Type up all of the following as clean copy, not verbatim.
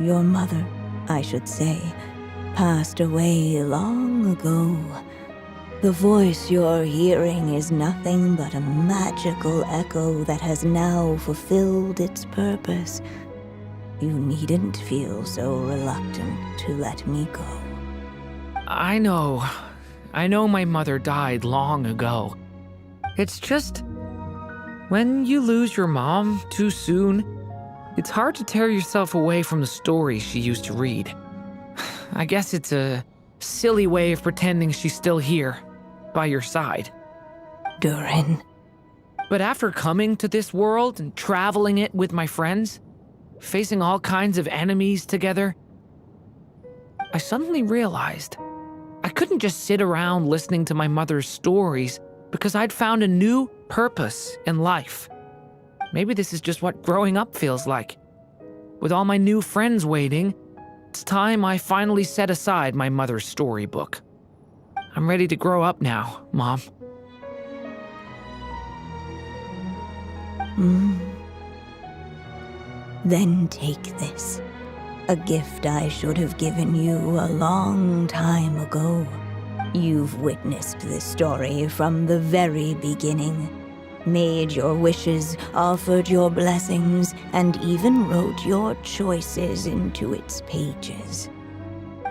Your mother, I should say, passed away long ago. The voice you're hearing is nothing but a magical echo that has now fulfilled its purpose. You needn't feel so reluctant to let me go. I know my mother died long ago. It's just, when you lose your mom too soon, it's hard to tear yourself away from the stories she used to read. I guess it's a silly way of pretending she's still here, by your side. Durin. But after coming to this world and traveling it with my friends, facing all kinds of enemies together, I suddenly realized I couldn't just sit around listening to my mother's stories because I'd found a new purpose in life. Maybe this is just what growing up feels like. With all my new friends waiting, it's time I finally set aside my mother's storybook. I'm ready to grow up now, Mom. Then take this. A gift I should have given you a long time ago. You've witnessed this story from the very beginning. Made your wishes, offered your blessings, and even wrote your choices into its pages.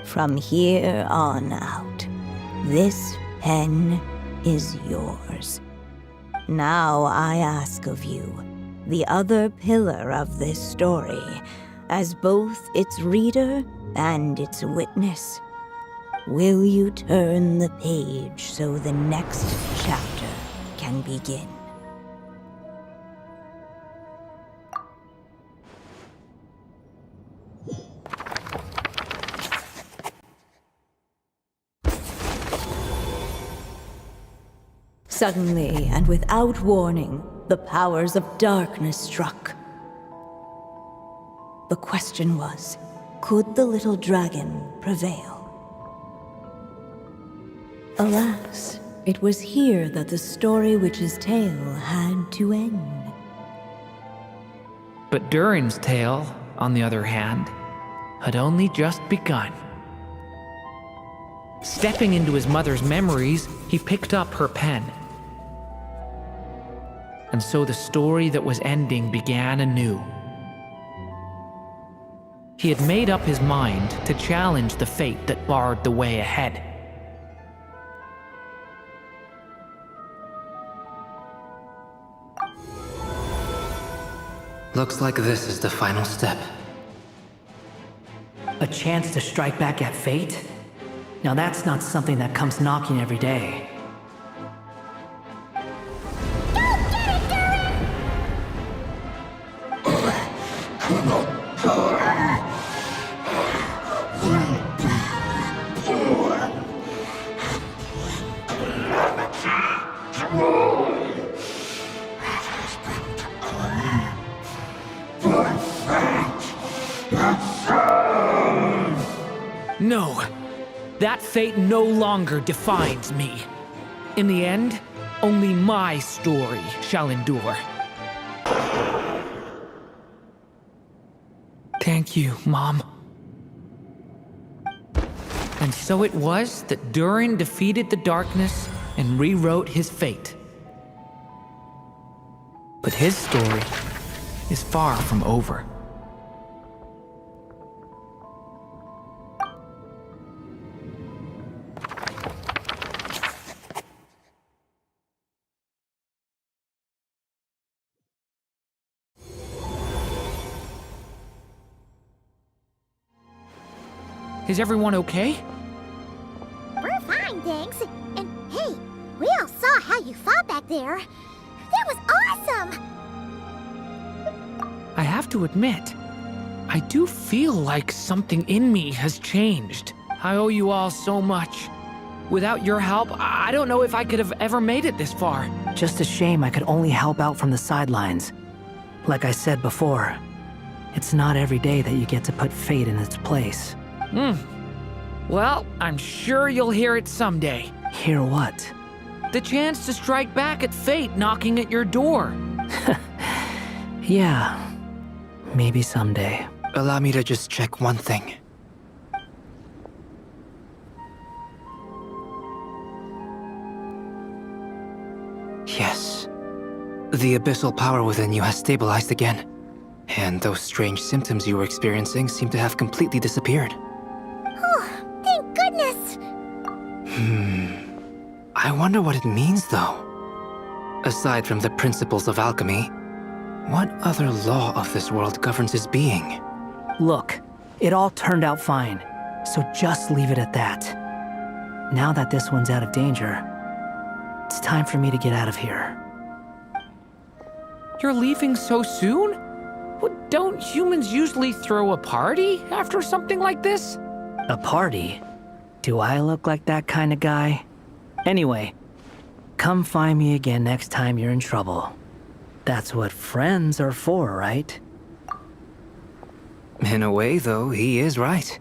From here on out, this pen is yours. Now I ask of you, the other pillar of this story, as both its reader and its witness, will you turn the page so the next chapter can begin? Suddenly, and without warning, the powers of darkness struck. The question was, could the little dragon prevail? Alas, it was here that the story witch's tale had to end. But Durin's tale, on the other hand, had only just begun. Stepping into his mother's memories, he picked up her pen. And so the story that was ending began anew. He had made up his mind to challenge the fate that barred the way ahead. Looks like this is the final step. A chance to strike back at fate? Now that's not something that comes knocking every day. No, that fate no longer defines me. In the end, only my story shall endure. Thank you, Mom. And so it was that Durin defeated the darkness and rewrote his fate. But his story is far from over. Is everyone okay? We're fine, thanks. And hey, we all saw how you fought back there. That was awesome! I have to admit, I do feel like something in me has changed. I owe you all so much. Without your help, I don't know if I could have ever made it this far. Just a shame I could only help out from the sidelines. Like I said before, it's not every day that you get to put fate in its place. Well, I'm sure you'll hear it someday. Hear what? The chance to strike back at fate knocking at your door. Yeah, maybe someday. Allow me to just check one thing. Yes. The abyssal power within you has stabilized again. And those strange symptoms you were experiencing seem to have completely disappeared. Oh, thank goodness! I wonder what it means, though. Aside from the principles of alchemy, what other law of this world governs his being? Look, it all turned out fine, so just leave it at that. Now that this one's out of danger, it's time for me to get out of here. You're leaving so soon? What, don't humans usually throw a party after something like this? A party? Do I look like that kind of guy? Anyway, come find me again next time you're in trouble. That's what friends are for, right? In a way, though, he is right.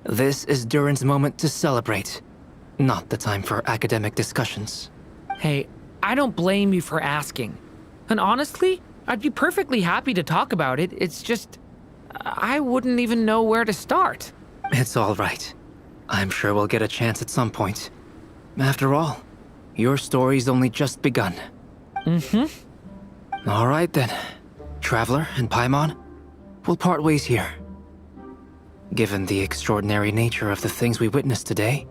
This is Durin's moment to celebrate, not the time for academic discussions. Hey, I don't blame you for asking. And honestly, I'd be perfectly happy to talk about it. It's just, I wouldn't even know where to start. It's all right. I'm sure we'll get a chance at some point. After all, your story's only just begun. All right then. Traveler and Paimon, we'll part ways here. Given the extraordinary nature of the things we witnessed today,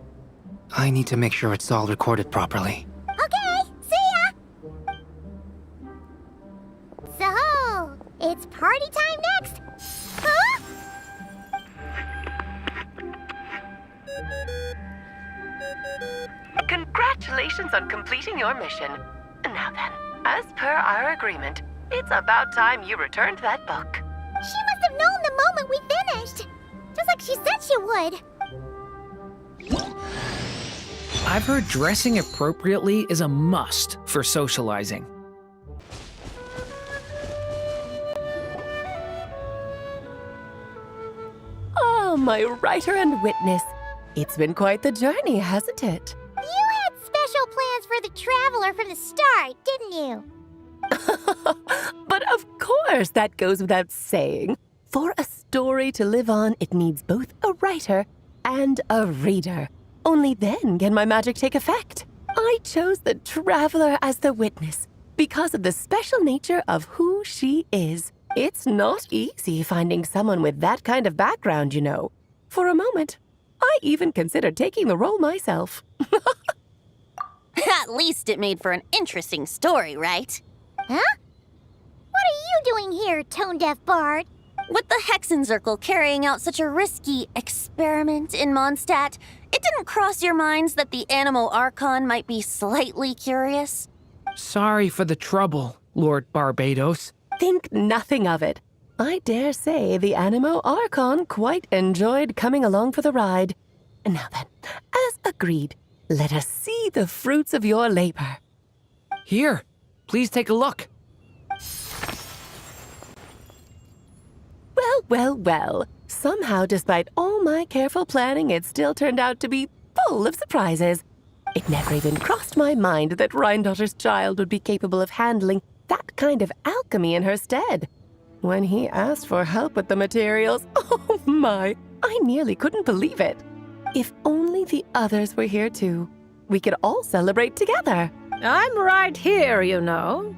I need to make sure it's all recorded properly. Okay, see ya! So, it's party time next? Huh? Congratulations on completing your mission. Now then, as per our agreement, it's about time you returned that book. She must have known the moment we finished. Just like she said she would. I've heard dressing appropriately is a must for socializing. Oh, my writer and witness. It's been quite the journey, hasn't it? You had special plans for the Traveler from the start, didn't you? But of course, that goes without saying. For a story to live on, it needs both a writer and a reader. Only then can my magic take effect. I chose the Traveler as the witness because of the special nature of who she is. It's not easy finding someone with that kind of background, you know. For a moment, I even considered taking the role myself. At least it made for an interesting story, right? Huh? What are you doing here, tone-deaf bard? With the Hexenzirkel carrying out such a risky experiment in Mondstadt, it didn't cross your minds that the Anemo Archon might be slightly curious? Sorry for the trouble, Lord Barbados. Think nothing of it. I dare say the Anemo Archon quite enjoyed coming along for the ride. Now then, as agreed, let us see the fruits of your labor. Here, please take a look. Well. Somehow, despite all my careful planning, it still turned out to be full of surprises. It never even crossed my mind that Rhindotter's child would be capable of handling that kind of alchemy in her stead. When he asked for help with the materials, oh my, I nearly couldn't believe it. If only the others were here too. We could all celebrate together. I'm right here, you know.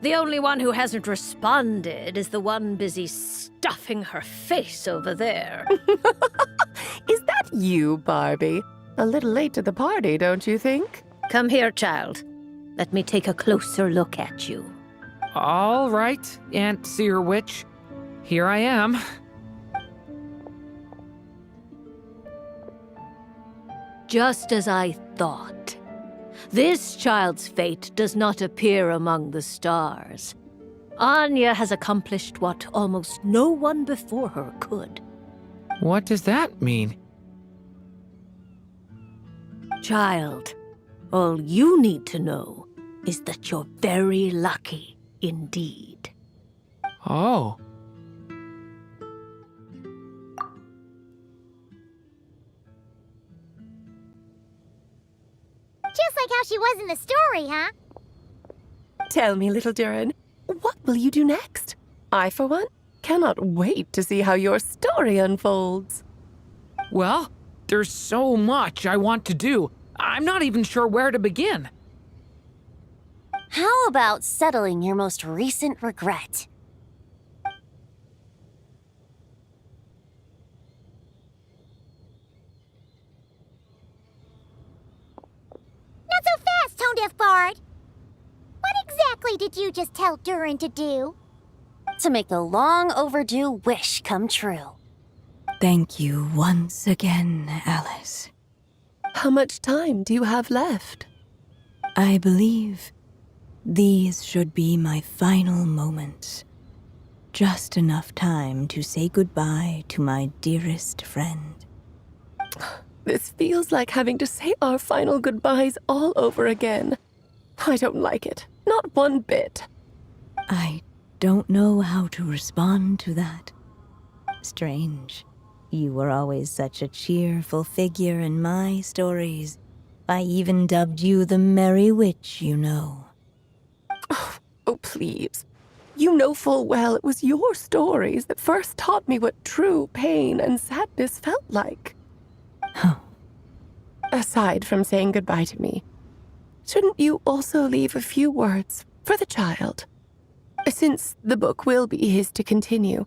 The only one who hasn't responded is the one busy stuffing her face over there. Is that you, Barbie? A little late to the party, don't you think? Come here, child. Let me take a closer look at you. All right, Aunt Seer Witch. Here I am. Just as I thought. This child's fate does not appear among the stars. Anya has accomplished what almost no one before her could. What does that mean? Child, all you need to know is that you're very lucky indeed. Oh. Just like how she was in the story, huh? Tell me, little Durin, what will you do next? I, for one, cannot wait to see how your story unfolds. Well, there's so much I want to do. I'm not even sure where to begin. How about settling your most recent regret? Not so fast, Tone Deaf Bard! What exactly did you just tell Durin to do? To make the long overdue wish come true. Thank you once again, Alice. How much time do you have left? I believe these should be my final moments. Just enough time to say goodbye to my dearest friend. This feels like having to say our final goodbyes all over again. I don't like it. Not one bit. I don't know how to respond to that. Strange. You were always such a cheerful figure in my stories. I even dubbed you the Merry Witch, you know. Oh, please. You know full well it was your stories that first taught me what true pain and sadness felt like. Aside from saying goodbye to me, shouldn't you also leave a few words for the child? Since the book will be his to continue,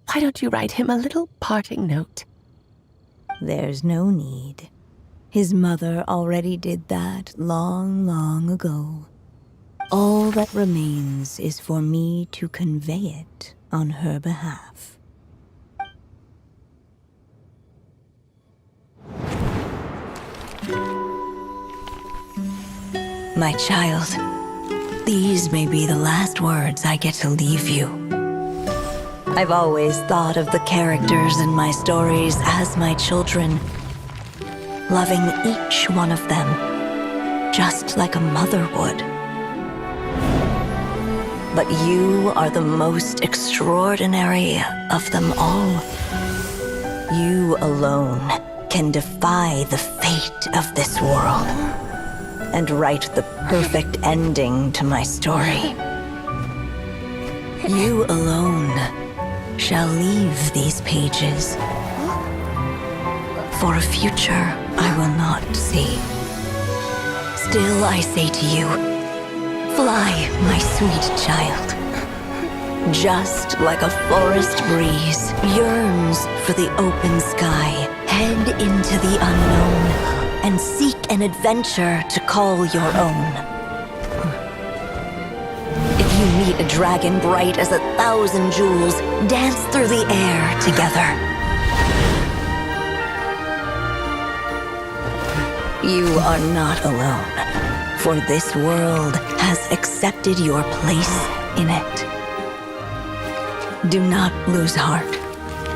why don't you write him a little parting note? There's no need. His mother already did that long, long ago. All that remains is for me to convey it on her behalf. My child, these may be the last words I get to leave you. I've always thought of the characters in my stories as my children, loving each one of them, just like a mother would. But you are the most extraordinary of them all. You alone can defy the fate of this world and write the perfect ending to my story. You alone shall leave these pages for a future I will not see. Still I say to you, fly, my sweet child. Just like a forest breeze yearns for the open sky, head into the unknown and seek an adventure to call your own. If you meet a dragon bright as 1,000 jewels, dance through the air together. You are not alone, for this world has accepted your place in it. Do not lose heart.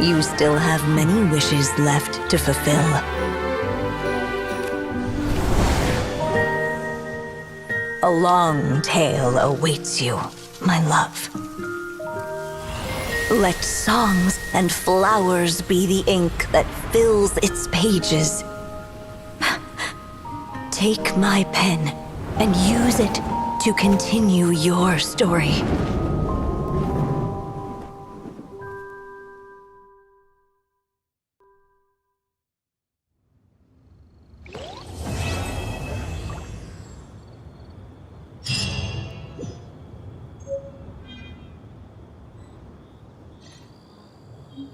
You still have many wishes left to fulfill. A long tale awaits you, my love. Let songs and flowers be the ink that fills its pages. Take my pen and use it to continue your story.